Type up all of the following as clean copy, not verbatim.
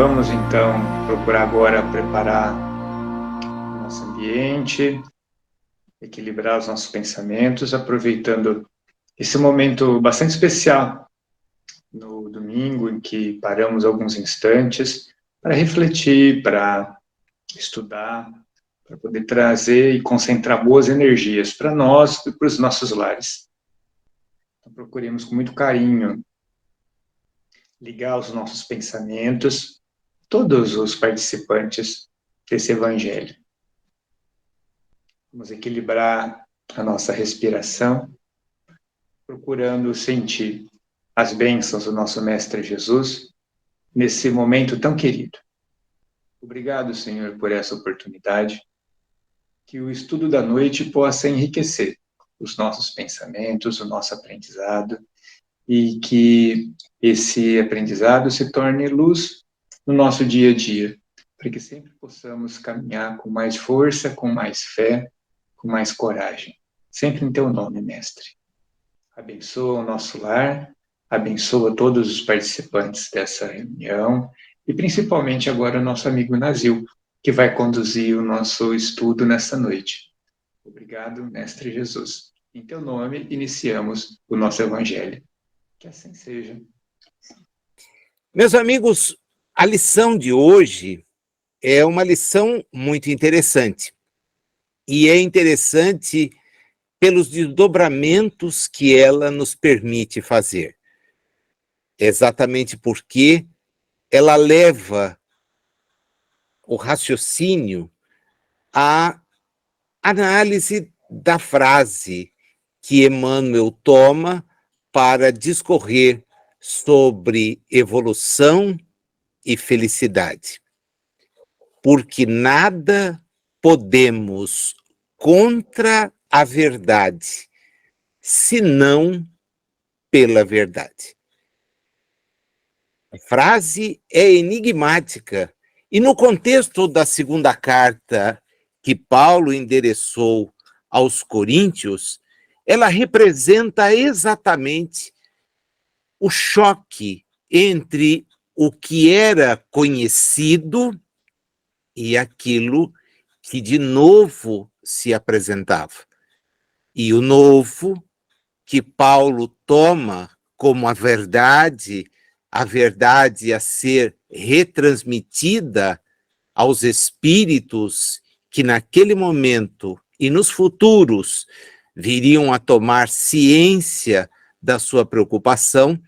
vamos então procurar agora preparar o nosso ambiente, equilibrar os nossos pensamentos, aproveitando esse momento bastante especial no domingo, em que paramos alguns instantes para refletir, para estudar, para poder trazer e concentrar boas energias para nós e para os nossos lares. Então, procuremos com muito carinho ligar os nossos pensamentos, todos os participantes desse evangelho. Vamos equilibrar a nossa respiração, procurando sentir as bênçãos do nosso Mestre Jesus nesse momento tão querido. Obrigado, Senhor, por essa oportunidade, que o estudo da noite possa enriquecer os nossos pensamentos, o nosso aprendizado, e que esse aprendizado se torne luz no nosso dia a dia, para que sempre possamos caminhar com mais força, com mais fé, com mais coragem. Sempre em teu nome, Mestre. Abençoa o nosso lar, abençoa todos os participantes dessa reunião e principalmente agora o nosso amigo Nazil, que vai conduzir o nosso estudo nessa noite. Obrigado, Mestre Jesus. Em teu nome, iniciamos o nosso evangelho. Que assim seja. Meus amigos, a lição de hoje é uma lição muito interessante. E é interessante pelos desdobramentos que ela nos permite fazer. Exatamente porque ela leva o raciocínio à análise da frase que Emmanuel toma para discorrer sobre evolução e felicidade. Porque nada podemos contra a verdade, senão pela verdade. A frase é enigmática, e no contexto da segunda carta que Paulo endereçou aos Coríntios, ela representa exatamente o choque entre o que era conhecido e aquilo que de novo se apresentava. E o novo que Paulo toma como a verdade a ser retransmitida aos espíritos que naquele momento e nos futuros viriam a tomar ciência da sua preocupação,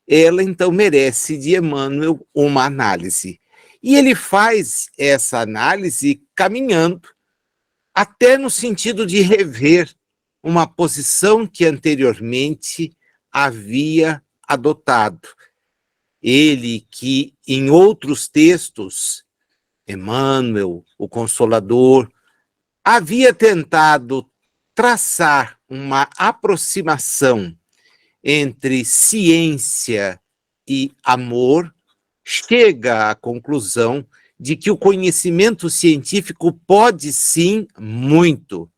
ela então merece de Emmanuel uma análise. E ele faz essa análise caminhando até no sentido de rever uma posição que anteriormente havia adotado. Ele que em outros textos, Emmanuel, o Consolador, havia tentado traçar uma aproximação entre ciência e amor, chega à conclusão de que o conhecimento científico pode sim muito,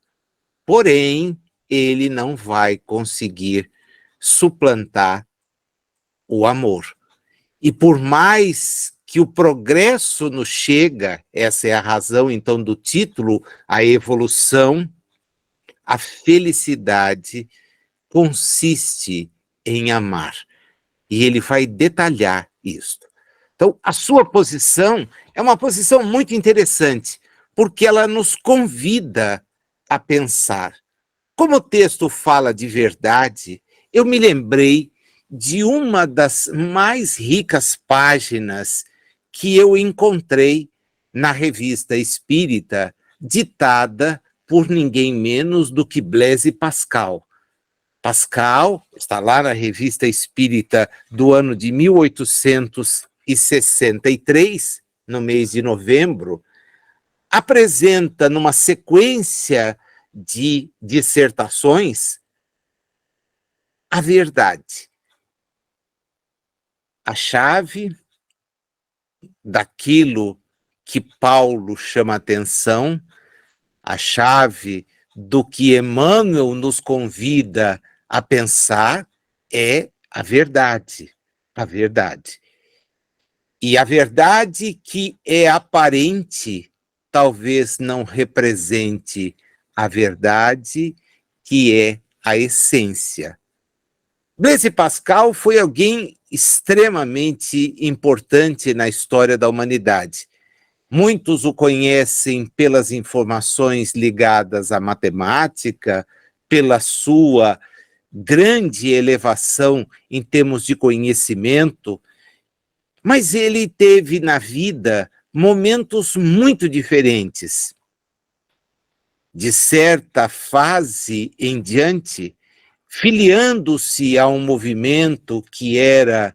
porém, ele não vai conseguir suplantar o amor. E por mais que o progresso nos chega, essa é a razão então do título, a evolução, a felicidade consiste em amar. E ele vai detalhar isso. Então, a sua posição é uma posição muito interessante, porque ela nos convida a pensar. Como o texto fala de verdade, eu me lembrei de uma das mais ricas páginas que eu encontrei na Revista Espírita, ditada por ninguém menos do que Blaise Pascal. Pascal está lá na Revista Espírita do ano de 1863, no mês de novembro, apresenta numa sequência de dissertações a verdade. A chave daquilo que Paulo chama atenção, a chave do que Emmanuel nos convida a pensar é a verdade. A verdade. E a verdade que é aparente talvez não represente a verdade que é a essência. Blaise Pascal foi alguém extremamente importante na história da humanidade. Muitos o conhecem pelas informações ligadas à matemática, pela sua grande elevação em termos de conhecimento, mas ele teve na vida momentos muito diferentes. De certa fase em diante, filiando-se a um movimento que era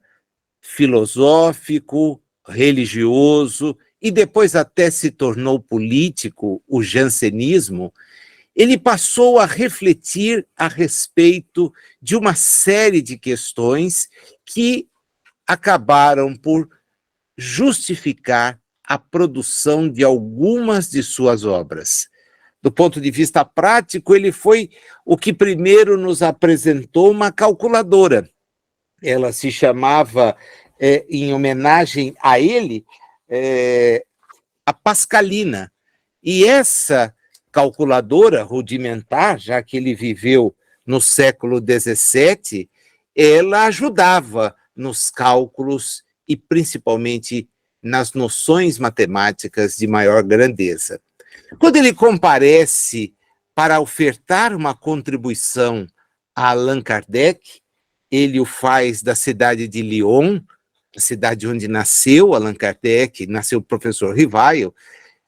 filosófico, religioso e depois até se tornou político, o jansenismo, ele passou a refletir a respeito de uma série de questões que acabaram por justificar a produção de algumas de suas obras. Do ponto de vista prático, ele foi o que primeiro nos apresentou uma calculadora. Ela se chamava, em homenagem a ele, a Pascalina. E essa calculadora rudimentar, já que ele viveu no século XVII, ela ajudava nos cálculos e principalmente nas noções matemáticas de maior grandeza. Quando ele comparece para ofertar uma contribuição a Allan Kardec, ele o faz da cidade de Lyon, a cidade onde nasceu Allan Kardec, nasceu o professor Rivail.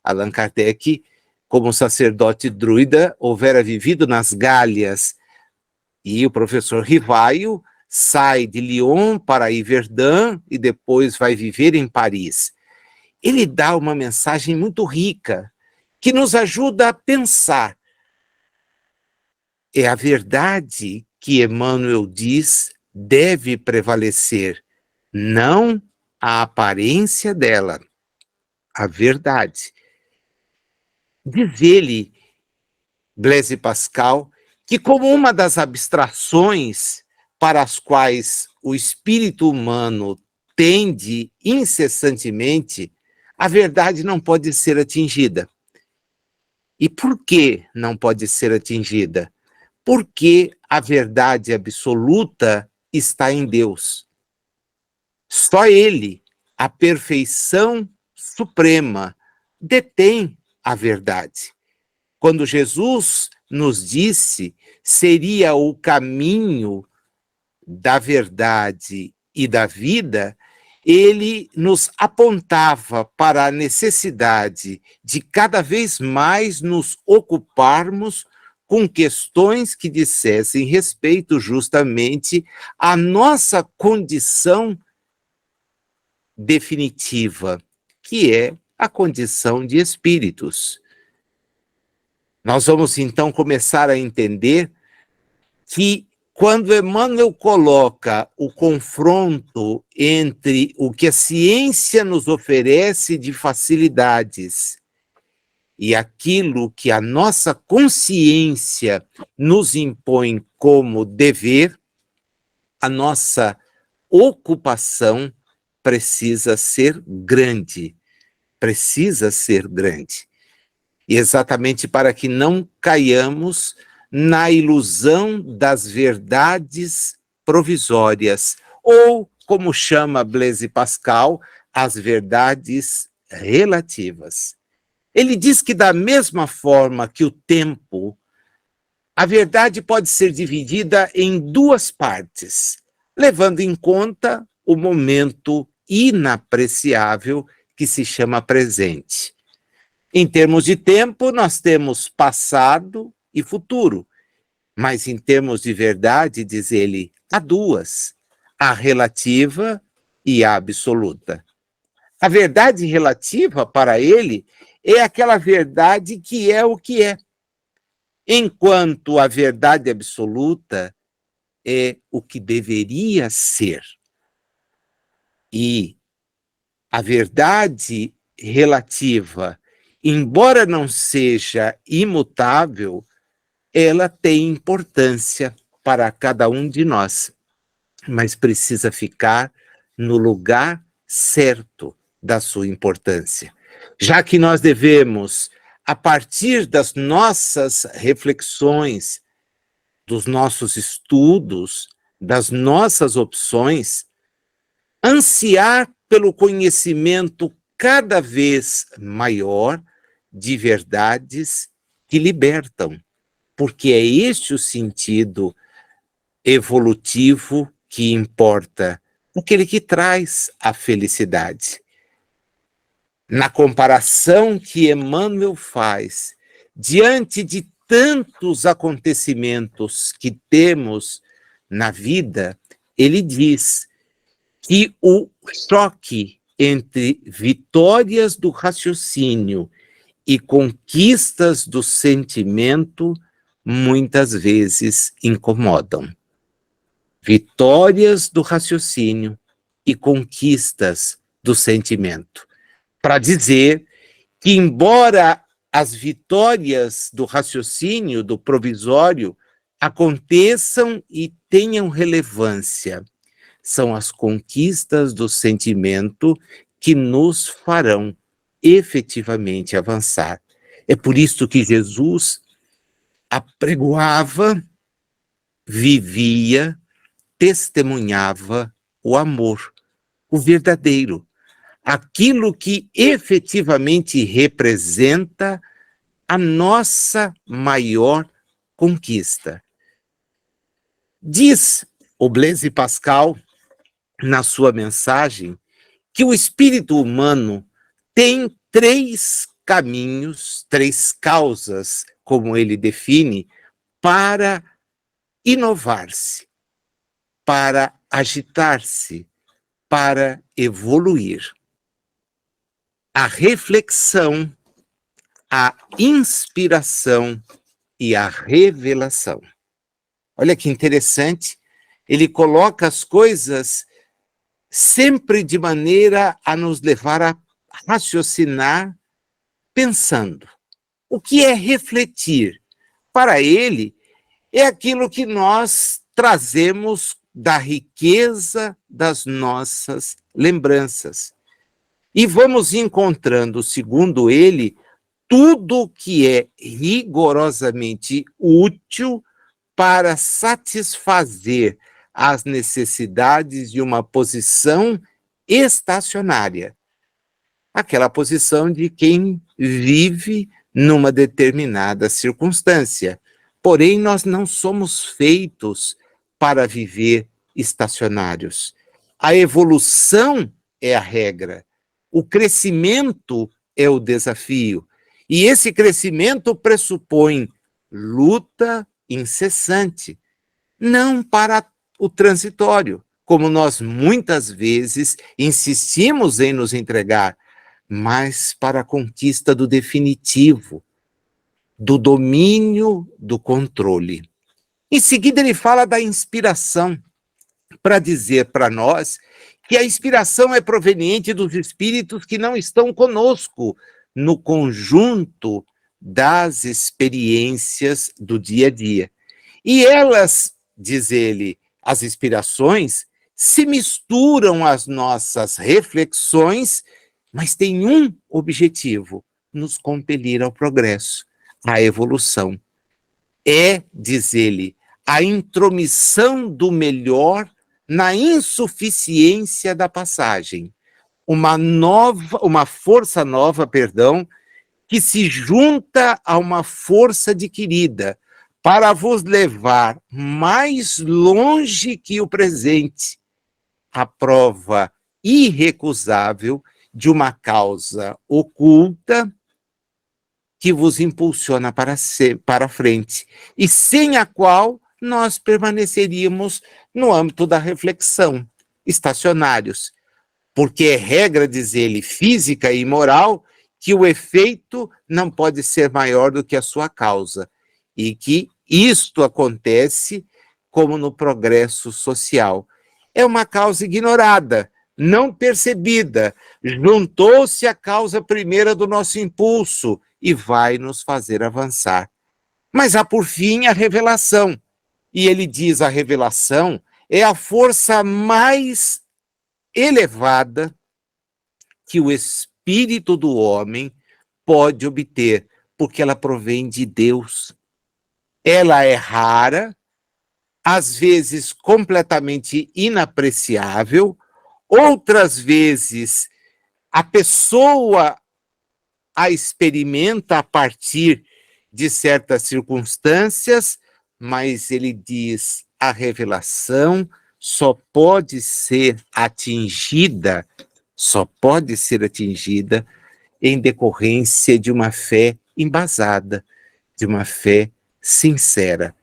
Allan Kardec, como sacerdote druida, houvera vivido nas Gálias, e o professor Rivail sai de Lyon para Yverdun e depois vai viver em Paris. Ele dá uma mensagem muito rica, que nos ajuda a pensar. É a verdade que Emmanuel diz deve prevalecer, não a aparência dela, a verdade. Diz ele, Blaise Pascal, que como uma das abstrações para as quais o espírito humano tende incessantemente, a verdade não pode ser atingida. E por que não pode ser atingida? Porque a verdade absoluta está em Deus. Só Ele, a perfeição suprema, detém a verdade. Quando Jesus nos disse seria o caminho da verdade e da vida, ele nos apontava para a necessidade de cada vez mais nos ocuparmos com questões que dissessem respeito justamente à nossa condição definitiva, que é a condição de espíritos. Nós vamos então começar a entender que quando Emmanuel coloca o confronto entre o que a ciência nos oferece de facilidades e aquilo que a nossa consciência nos impõe como dever, a nossa ocupação precisa ser grande, precisa ser grande. E exatamente para que não caiamos na ilusão das verdades provisórias, ou, como chama Blaise Pascal, as verdades relativas. Ele diz que da mesma forma que o tempo, a verdade pode ser dividida em duas partes, levando em conta o momento inapreciável que se chama presente. Em termos de tempo, nós temos passado e futuro. Mas em termos de verdade, diz ele, há duas, a relativa e a absoluta. A verdade relativa, para ele, é aquela verdade que é o que é, enquanto a verdade absoluta é o que deveria ser. E a verdade relativa, embora não seja imutável, ela tem importância para cada um de nós, mas precisa ficar no lugar certo da sua importância, já que nós devemos, a partir das nossas reflexões, dos nossos estudos, das nossas opções, ansiar pelo conhecimento cada vez maior de verdades que libertam, porque é este o sentido evolutivo que importa, aquele que traz a felicidade. Na comparação que Emmanuel faz, diante de tantos acontecimentos que temos na vida, ele diz que o choque entre vitórias do raciocínio e conquistas do sentimento muitas vezes incomodam. Vitórias do raciocínio e conquistas do sentimento. Para dizer que, embora as vitórias do raciocínio, do provisório, aconteçam e tenham relevância, são as conquistas do sentimento que nos farão efetivamente avançar. É por isso que Jesus apregoava, vivia, testemunhava o amor, o verdadeiro, aquilo que efetivamente representa a nossa maior conquista. Diz o Blaise Pascal, na sua mensagem, que o espírito humano tem 3 caminhos, 3 causas, como ele define, para inovar-se, para agitar-se, para evoluir. A reflexão, a inspiração e a revelação. Olha que interessante, ele coloca as coisas sempre de maneira a nos levar a raciocinar pensando. O que é refletir? Para ele, é aquilo que nós trazemos da riqueza das nossas lembranças. E vamos encontrando, segundo ele, tudo que é rigorosamente útil para satisfazer as necessidades de uma posição estacionária. Aquela posição de quem vive numa determinada circunstância. Porém, nós não somos feitos para viver estacionários. A evolução é a regra. O crescimento é o desafio. E esse crescimento pressupõe luta incessante, não para o transitório, como nós muitas vezes insistimos em nos entregar, mas para a conquista do definitivo, do domínio, do controle. Em seguida, ele fala da inspiração, para dizer para nós que a inspiração é proveniente dos espíritos que não estão conosco no conjunto das experiências do dia a dia. E elas, diz ele, as inspirações, se misturam às nossas reflexões, mas têm um objetivo: nos compelir ao progresso, à evolução. É, diz ele, a intromissão do melhor na insuficiência da passagem. Uma força nova, que se junta a uma força adquirida para vos levar mais longe que o presente, a prova irrecusável de uma causa oculta que vos impulsiona para frente, e sem a qual nós permaneceríamos no âmbito da reflexão, estacionários, porque é regra, diz ele, física e moral, que o efeito não pode ser maior do que a sua causa, e que isto acontece como no progresso social. É uma causa ignorada, não percebida, juntou-se à causa primeira do nosso impulso e vai nos fazer avançar. Mas há por fim a revelação, e ele diz: a revelação é a força mais elevada que o espírito do homem pode obter, porque ela provém de Deus. Ela é rara, às vezes completamente inapreciável, outras vezes a pessoa a experimenta a partir de certas circunstâncias, mas ele diz: a revelação só pode ser atingida em decorrência de uma fé embasada, de uma fé sincera.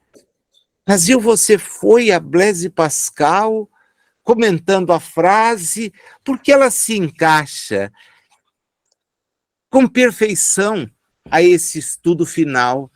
Brasil, você foi a Blaise Pascal comentando a frase, porque ela se encaixa com perfeição a esse estudo final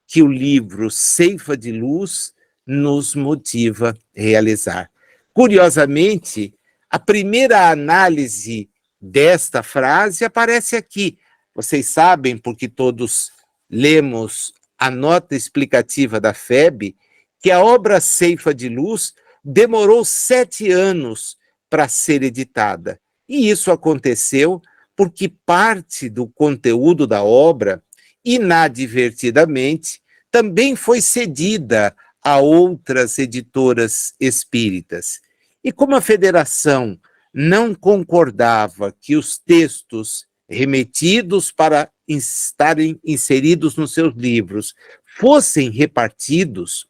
que o livro Ceifa de Luz nos motiva a realizar. Curiosamente, a primeira análise desta frase aparece aqui. Vocês sabem, porque todos lemos a nota explicativa da FEB, que a obra Ceifa de Luz demorou 7 anos para ser editada. E isso aconteceu porque parte do conteúdo da obra, inadvertidamente, também foi cedida a outras editoras espíritas. E como a federação não concordava que os textos remetidos para estarem inseridos nos seus livros fossem repartidos,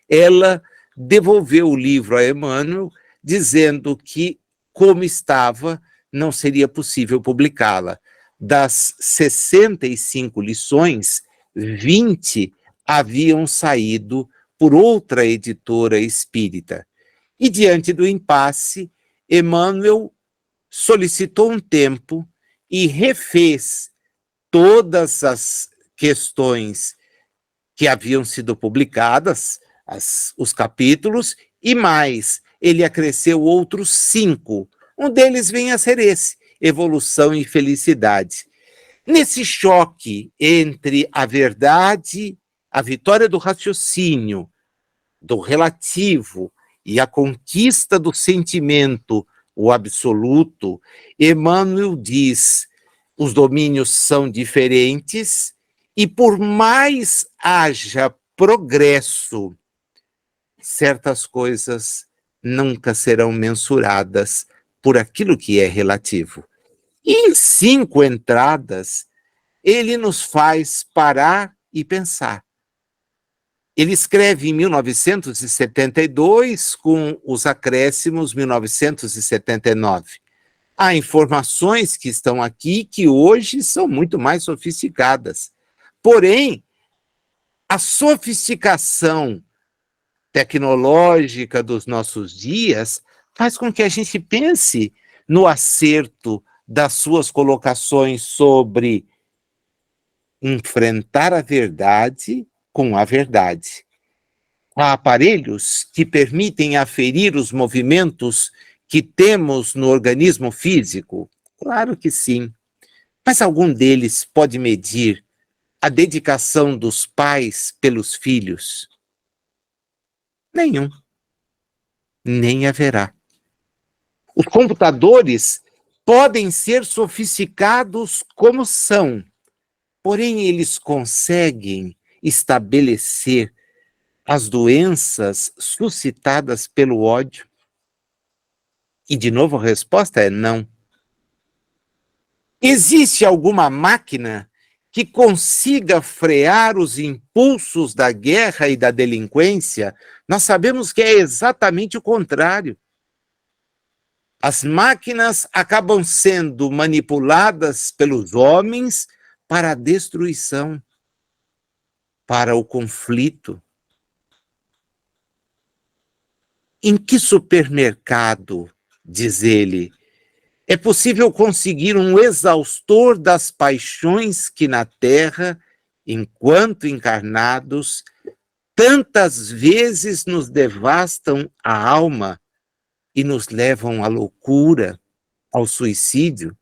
ela devolveu o livro a Emmanuel, dizendo que, como estava, não seria possível publicá-la. Das 65 lições, 20 haviam saído por outra editora espírita. E, diante do impasse, Emmanuel solicitou um tempo e refez todas as questões que haviam sido publicadas, os capítulos, e mais, ele acresceu outros 5. Um deles vem a ser esse, Evolução e Felicidade. Nesse choque entre a verdade, a vitória do raciocínio, do relativo, e a conquista do sentimento, o absoluto, Emmanuel diz: os domínios são diferentes e, por mais haja progresso, certas coisas nunca serão mensuradas por aquilo que é relativo. E em 5 entradas, ele nos faz parar e pensar. Ele escreve em 1972, com os acréscimos 1979. Há informações que estão aqui que hoje são muito mais sofisticadas. Porém, a sofisticação tecnológica dos nossos dias faz com que a gente pense no acerto das suas colocações sobre enfrentar a verdade com a verdade. Há aparelhos que permitem aferir os movimentos que temos no organismo físico? Claro que sim. Mas algum deles pode medir a dedicação dos pais pelos filhos? Nenhum. Nem haverá. Os computadores podem ser sofisticados como são, porém eles conseguem estabelecer as doenças suscitadas pelo ódio? E, de novo, a resposta é não. Existe alguma máquina que consiga frear os impulsos da guerra e da delinquência? Nós sabemos que é exatamente o contrário. As máquinas acabam sendo manipuladas pelos homens para a destruição, para o conflito. Em que supermercado, diz ele, é possível conseguir um exaustor das paixões que na Terra, enquanto encarnados, tantas vezes nos devastam a alma e nos levam à loucura, ao suicídio?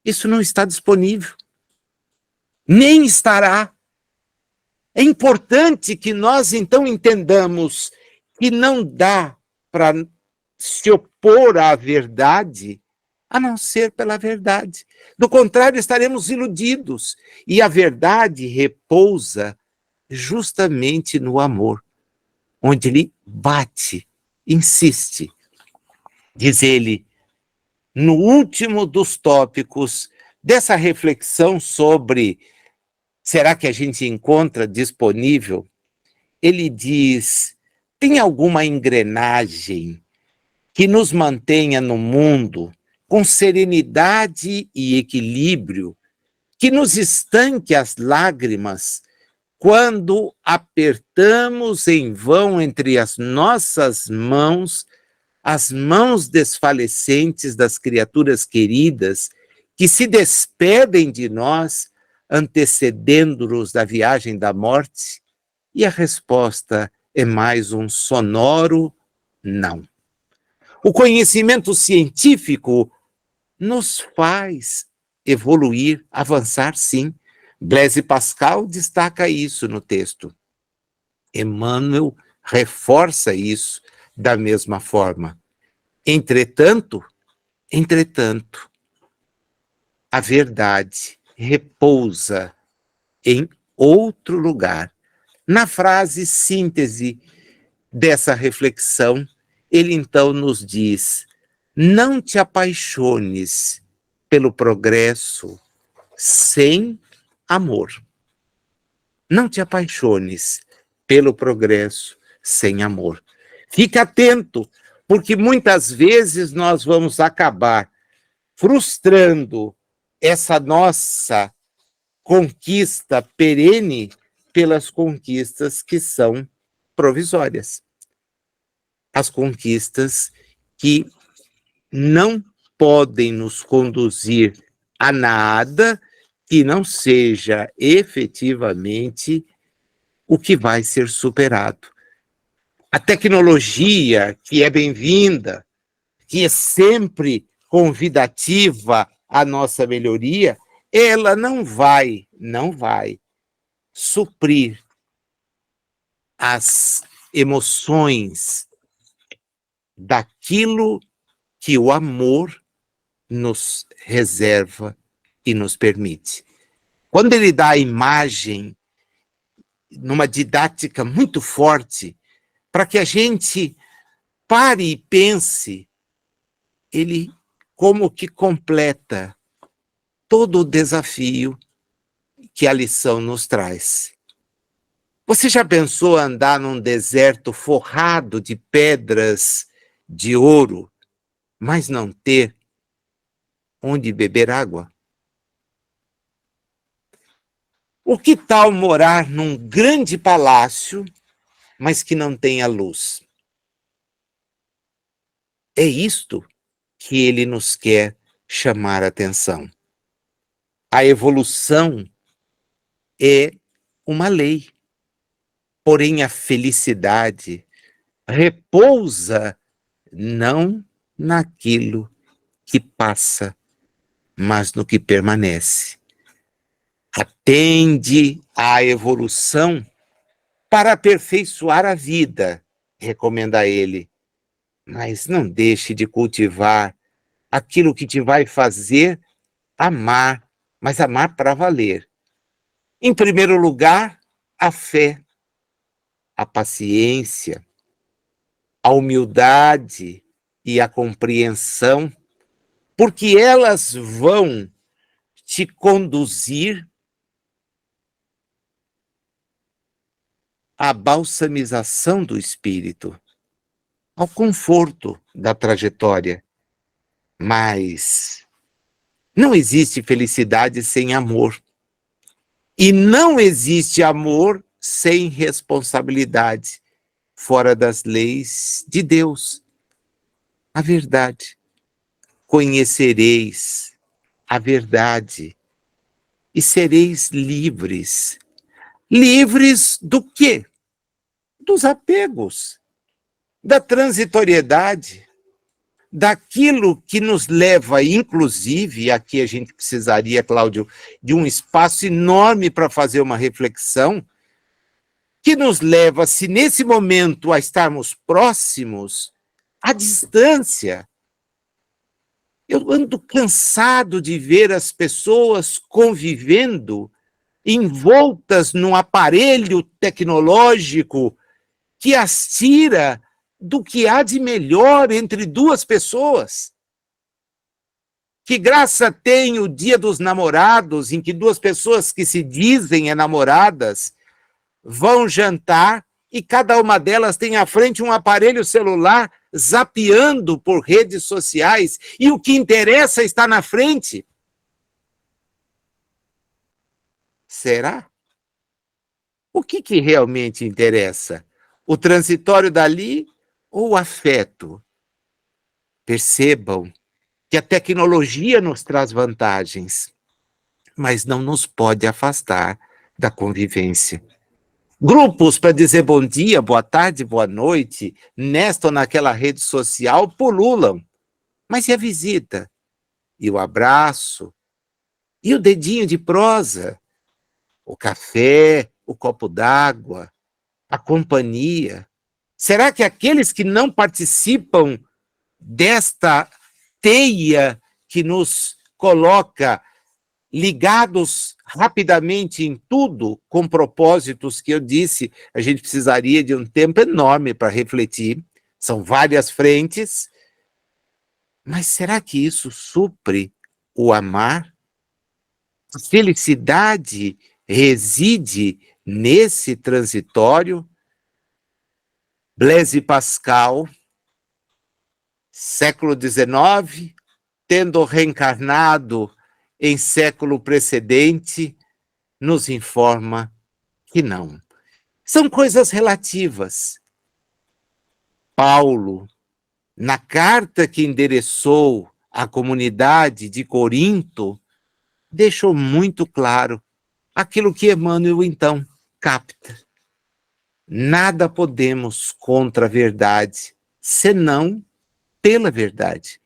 Isso não está disponível. Nem estará. É importante que nós, então, entendamos que não dá para se opor à verdade a não ser pela verdade. Do contrário, estaremos iludidos. E a verdade repousa justamente no amor, onde ele bate, insiste. Diz ele, no último dos tópicos dessa reflexão sobre será que a gente encontra disponível, ele diz, tem alguma engrenagem que nos mantenha no mundo com serenidade e equilíbrio, que nos estanque as lágrimas quando apertamos em vão entre as nossas mãos as mãos desfalecentes das criaturas queridas que se despedem de nós, antecedendo-nos da viagem da morte? E a resposta é mais um sonoro não. O conhecimento científico nos faz evoluir, avançar, sim. Blaise Pascal destaca isso no texto. Emmanuel reforça isso da mesma forma. Entretanto, a verdade repousa em outro lugar. Na frase síntese dessa reflexão, ele então nos diz: não te apaixones pelo progresso sem amor. Não te apaixones pelo progresso sem amor. Fica atento, porque muitas vezes nós vamos acabar frustrando essa nossa conquista perene pelas conquistas que são provisórias. As conquistas que não podem nos conduzir a nada que não seja efetivamente o que vai ser superado. A tecnologia, que é bem-vinda, que é sempre convidativa à nossa melhoria, ela não vai suprir as emoções daquilo que o amor nos reserva e nos permite. Quando ele dá a imagem, numa didática muito forte, para que a gente pare e pense, ele como que completa todo o desafio que a lição nos traz. Você já pensou andar num deserto forrado de pedras de ouro, mas não ter onde beber água? O que tal morar num grande palácio, mas que não tenha luz? É isto que ele nos quer chamar a atenção. A evolução é uma lei, porém a felicidade repousa não naquilo que passa, mas no que permanece. Atende à evolução para aperfeiçoar a vida, recomenda ele, mas não deixe de cultivar aquilo que te vai fazer amar, mas amar para valer. Em primeiro lugar, a fé, a paciência, a humildade e a compreensão, porque elas vão te conduzir à balsamização do espírito, ao conforto da trajetória. Mas não existe felicidade sem amor. E não existe amor sem responsabilidade, fora das leis de Deus. A verdade. Conhecereis a verdade e sereis livres. Livres do quê? Dos apegos, da transitoriedade, daquilo que nos leva, inclusive, aqui a gente precisaria, Cláudio, de um espaço enorme para fazer uma reflexão, que nos leva, se nesse momento, a estarmos próximos, à distância. Eu ando cansado de ver as pessoas convivendo envoltas num aparelho tecnológico que as tira do que há de melhor entre duas pessoas. Que graça tem o Dia dos Namorados, em que duas pessoas que se dizem namoradas vão jantar e cada uma delas tem à frente um aparelho celular zapeando por redes sociais e o que interessa está na frente. Será? O que realmente interessa? O transitório dali ou o afeto? Percebam que a tecnologia nos traz vantagens, mas não nos pode afastar da convivência. Grupos para dizer bom dia, boa tarde, boa noite, nesta ou naquela rede social, pululam. Mas e a visita? E o abraço? E o dedinho de prosa? O café, o copo d'água, a companhia? Será que aqueles que não participam desta teia que nos coloca ligados rapidamente em tudo, com propósitos que eu disse, a gente precisaria de um tempo enorme para refletir, são várias frentes, mas será que isso supre o amar? A felicidade reside nesse transitório? Blaise Pascal, século XIX, tendo reencarnado em século precedente, nos informa que não. São coisas relativas. Paulo, na carta que endereçou à comunidade de Corinto, deixou muito claro aquilo que Emmanuel então capta. Nada podemos contra a verdade, senão pela verdade.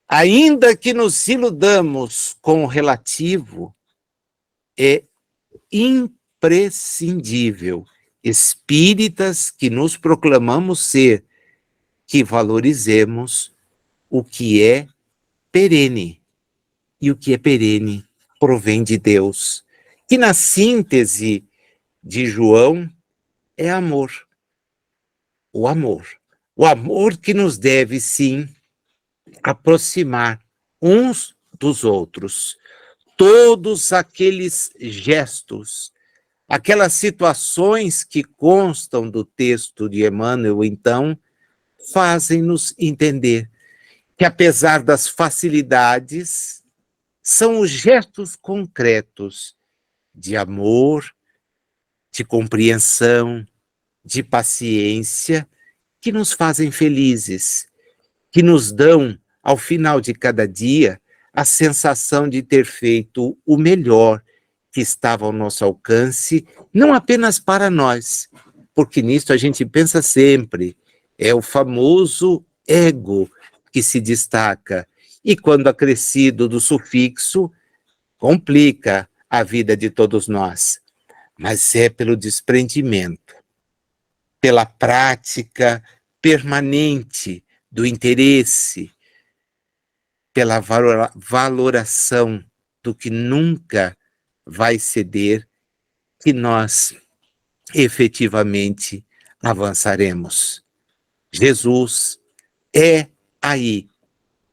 Ainda que nos iludamos com o relativo, é imprescindível, espíritas que nos proclamamos ser, que valorizemos o que é perene. E o que é perene provém de Deus, que na síntese de João é amor. O amor. O amor que nos deve, sim, aproximar uns dos outros. Todos aqueles gestos, aquelas situações que constam do texto de Emmanuel, então, fazem-nos entender que, apesar das facilidades, são os gestos concretos de amor, de compreensão, de paciência, que nos fazem felizes, que nos dão, ao final de cada dia, a sensação de ter feito o melhor que estava ao nosso alcance, não apenas para nós, porque nisso a gente pensa sempre, é o famoso ego que se destaca, e quando acrescido do sufixo, complica a vida de todos nós, mas é pelo desprendimento, pela prática permanente do interesse, pela valoração do que nunca vai ceder, que nós efetivamente avançaremos. Jesus é aí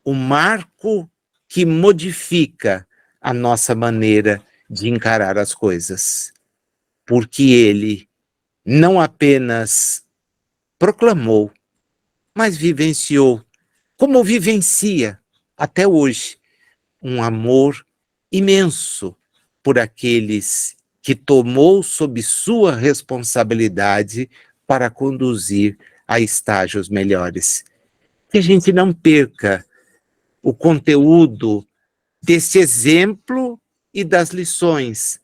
o marco que modifica a nossa maneira de encarar as coisas, porque ele não apenas proclamou, mas vivenciou, como vivencia até hoje, um amor imenso por aqueles que tomou sob sua responsabilidade para conduzir a estágios melhores. Que a gente não perca o conteúdo desse exemplo e das lições,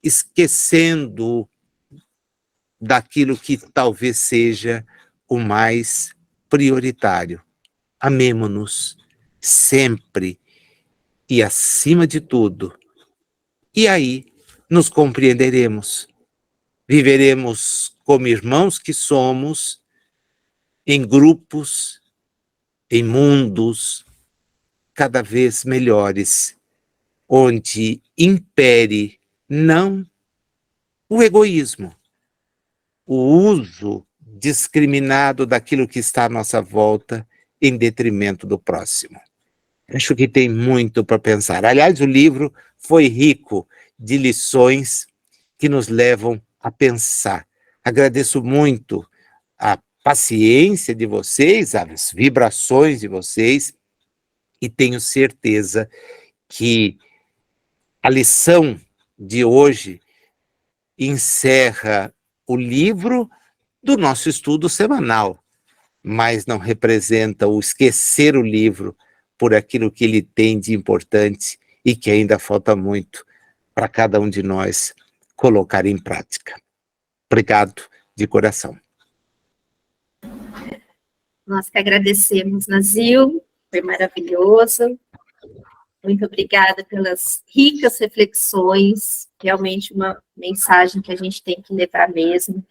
esquecendo daquilo que talvez seja o mais prioritário. Amemo-nos sempre e acima de tudo. E aí nos compreenderemos. Viveremos como irmãos que somos, em grupos, em mundos, cada vez melhores, onde impere não o egoísmo, o uso discriminado daquilo que está à nossa volta em detrimento do próximo. Acho que tem muito para pensar. Aliás, o livro foi rico de lições que nos levam a pensar. Agradeço muito a paciência de vocês, as vibrações de vocês, e tenho certeza que a lição de hoje encerra o livro do nosso estudo semanal, mas não representa o esquecer o livro por aquilo que ele tem de importante e que ainda falta muito para cada um de nós colocar em prática. Obrigado de coração. Nós que agradecemos, Nazil, foi maravilhoso. Muito obrigada pelas ricas reflexões, realmente uma mensagem que a gente tem que levar mesmo,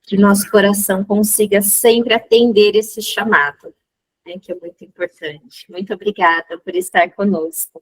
que o nosso coração consiga sempre atender esse chamado, né, que é muito importante. Muito obrigada por estar conosco.